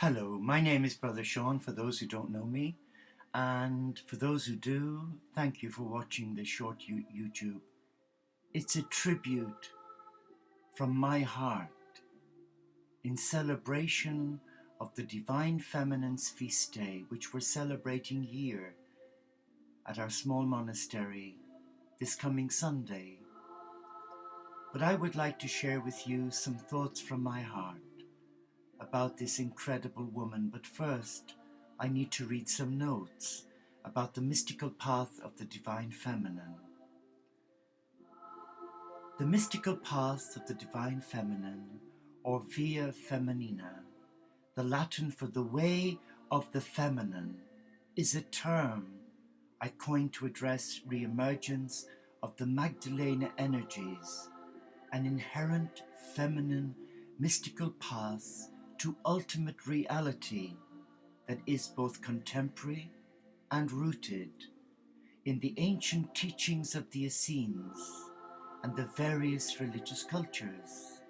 Hello, my name is Brother Sean, for those who don't know me. And for those who do, thank you for watching this short YouTube. It's a tribute from my heart in celebration of the Divine Feminine's feast day, which we're celebrating here at our small monastery this coming Sunday. But I would like to share with you some thoughts from my heart about this incredible woman. But first, I need to read some notes about the mystical path of the Divine Feminine. The mystical path of the Divine Feminine, or Via Feminina, the Latin for the way of the feminine, is a term I coined to address re-emergence of the Magdalena energies, an inherent feminine mystical path to ultimate reality that is both contemporary and rooted in the ancient teachings of the Essenes and the various religious cultures.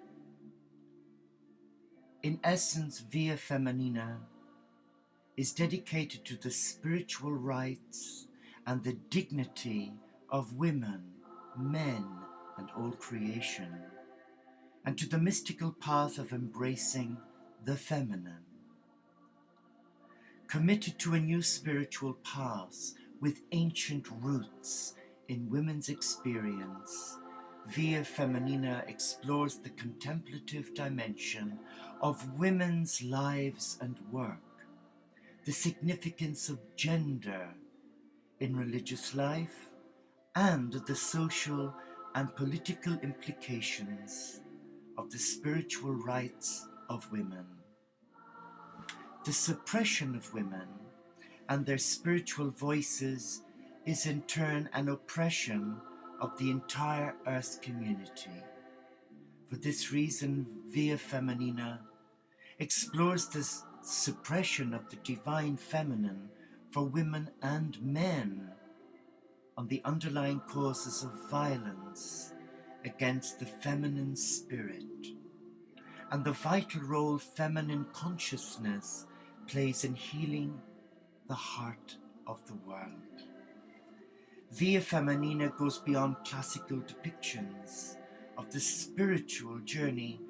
In essence, Via Feminina is dedicated to the spiritual rights and the dignity of women, men, and all creation, and to the mystical path of embracing the feminine. Committed to a new spiritual path with ancient roots in women's experience, Via Feminina explores the contemplative dimension of women's lives and work, the significance of gender in religious life, and the social and political implications of the spiritual rights of women. The suppression of women and their spiritual voices is in turn an oppression of the entire Earth community. For this reason, Via Feminina explores the suppression of the Divine Feminine for women and men on the underlying causes of violence against the feminine spirit, and the vital role feminine consciousness plays in healing the heart of the world. Via Feminina goes beyond classical depictions of the spiritual journey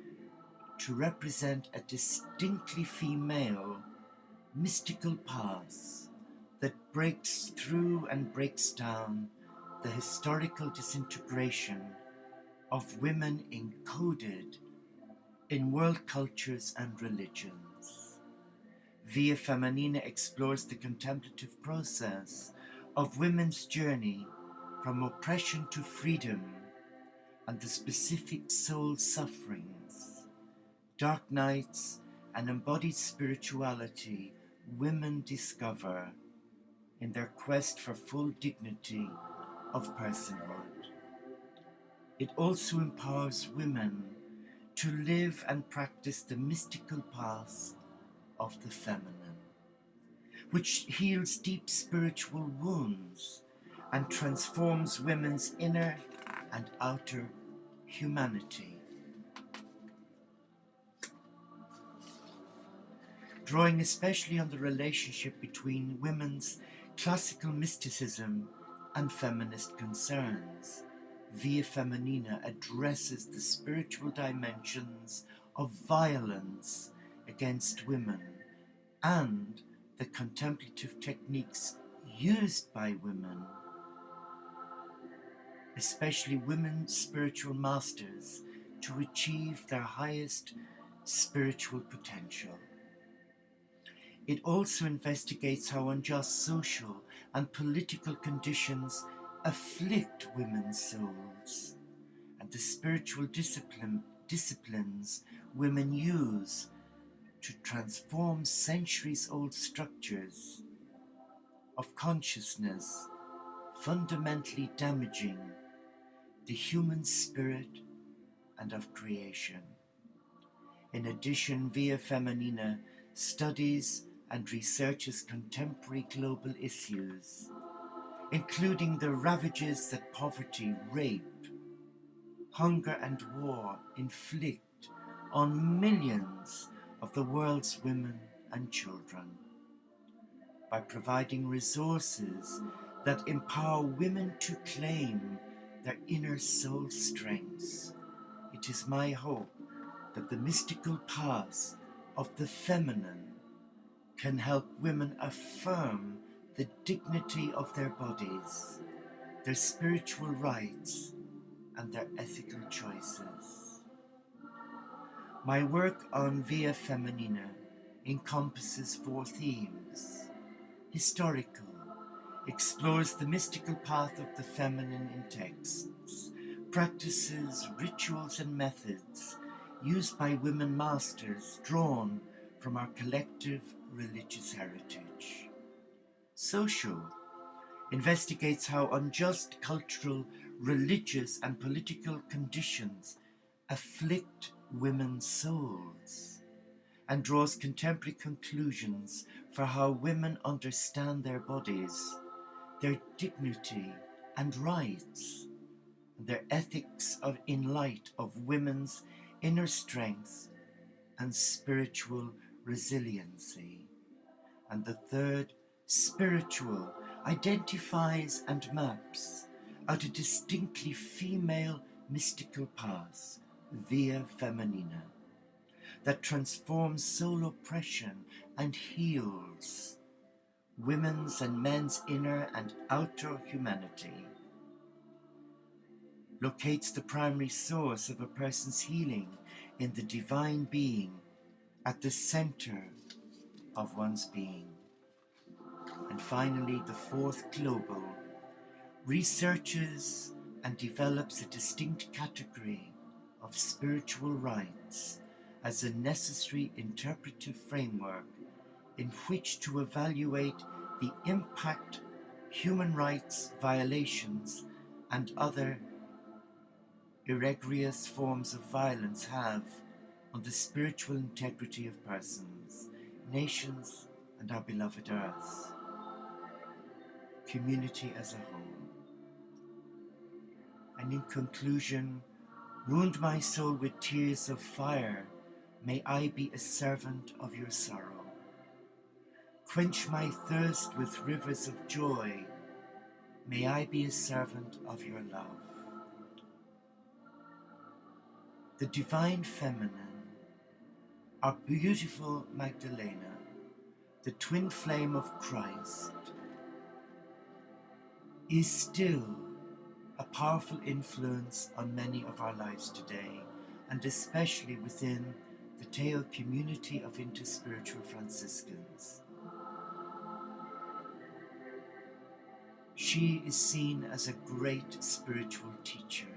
to represent a distinctly female, mystical path that breaks through and breaks down the historical disintegration of women encoded in world cultures and religions. Via Feminina explores the contemplative process of women's journey from oppression to freedom and the specific soul sufferings, dark nights, and embodied spirituality women discover in their quest for full dignity of personhood. It also empowers women to live and practice the mystical path of the feminine, which heals deep spiritual wounds and transforms women's inner and outer humanity. Drawing especially on the relationship between women's classical mysticism and feminist concerns, Via Feminina addresses the spiritual dimensions of violence against women and the contemplative techniques used by women, especially women's spiritual masters, to achieve their highest spiritual potential. It also investigates how unjust social and political conditions afflict women's souls and the spiritual disciplines women use to transform centuries-old structures of consciousness, fundamentally damaging the human spirit and of creation. In addition, Via Feminina studies and researches contemporary global issues, including the ravages that poverty, rape, hunger and war inflict on millions of the world's women and children, by providing resources that empower women to claim their inner soul strengths. It is my hope that the mystical path of the feminine can help women affirm the dignity of their bodies, their spiritual rights, and their ethical choices. My work on Via Feminina encompasses 4 themes. Historical, explores the mystical path of the feminine in texts, practices, rituals, and methods used by women masters drawn from our collective religious heritage. Social, investigates how unjust cultural, religious, and political conditions afflict women's souls, and draws contemporary conclusions for how women understand their bodies, their dignity and rights, and their ethics in light of women's inner strength and spiritual resiliency. And the third, spiritual, identifies and maps out a distinctly female mystical path, Via Feminina, that transforms soul oppression and heals women's and men's inner and outer humanity, locates the primary source of a person's healing in the divine being at the center of one's being. And finally, the 4th, global, researches and develops a distinct category of spiritual rights as a necessary interpretive framework in which to evaluate the impact human rights violations and other egregious forms of violence have on the spiritual integrity of persons, nations, and our beloved earth, community as a whole. And in conclusion, wound my soul with tears of fire, may I be a servant of your sorrow. Quench my thirst with rivers of joy, may I be a servant of your love. The divine feminine, our beautiful Magdalena, the twin flame of Christ, is still a powerful influence on many of our lives today, and especially within the Teo community of interspiritual Franciscans. She is seen as a great spiritual teacher,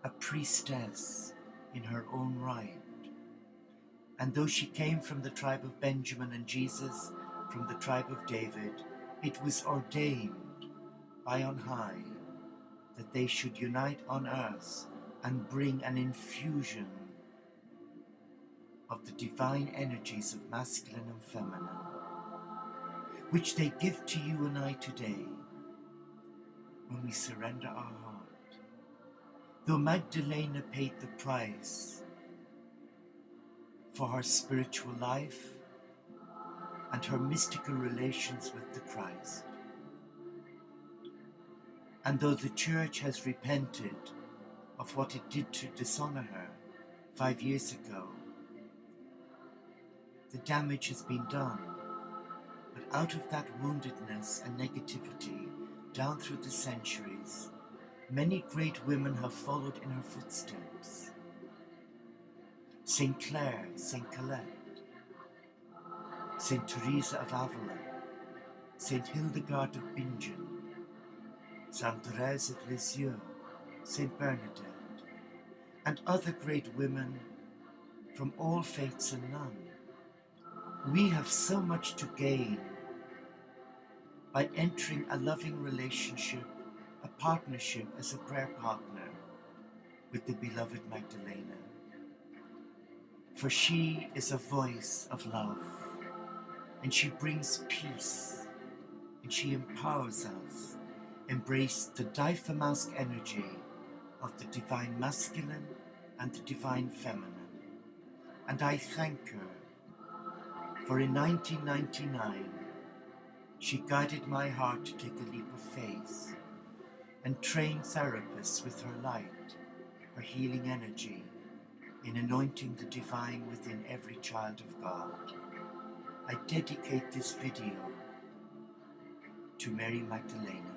a priestess in her own right. And though she came from the tribe of Benjamin and Jesus from the tribe of David, it was ordained by on high that they should unite on earth and bring an infusion of the divine energies of masculine and feminine, which they give to you and I today when we surrender our heart. Though Magdalena paid the price for her spiritual life and her mystical relations with the Christ, and though the Church has repented of what it did to dishonor her 5 years ago, the damage has been done. But out of that woundedness and negativity, down through the centuries, many great women have followed in her footsteps. Saint Clare, Saint Colette, Saint Teresa of Avila, Saint Hildegard of Bingen, Saint Thérèse of Lisieux, Saint Bernadette, and other great women from all faiths and none. We have so much to gain by entering a loving relationship, a partnership as a prayer partner with the beloved Magdalena. For she is a voice of love, and she brings peace, and she empowers us. Embrace the diaphanous energy of the divine masculine and the divine feminine. And I thank her For in 1999, she guided my heart to take a leap of faith and train therapists with her light, her healing energy, in anointing the divine within every child of God. I dedicate this video to Mary Magdalena.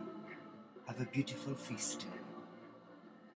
Have a beautiful feast day.